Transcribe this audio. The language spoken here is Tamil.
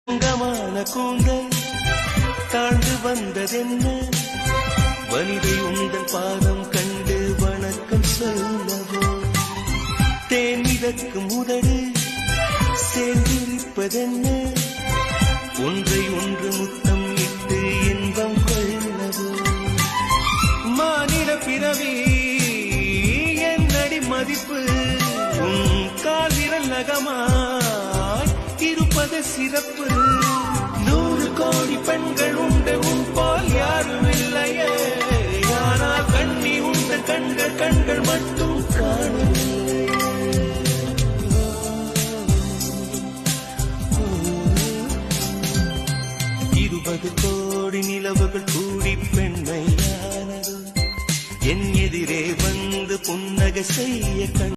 தங்கமான கூந்தல் தாழ்ந்து வந்ததென்ன வனிதை உந்தன் பாதம் கண்டு வணக்கம் சொல்லவோ தேன் மிதக்கும் உதடு சேர்ந்திருப்பதென்ன ஒன்றை ஒன்று முத்தம் இட்டு இன்பம் கொள்ளவோ மாநில பிறவி என்னடி மதிப்பு உன் கால் விரல் நகமாய் இருப்பது சிறப்பு 100 கோடி பெண்கள் உண்டு உன் போல் யாரும் இல்லையே ஆனால் கண்ணி உண்ட கண்கள் மட்டும் காணும்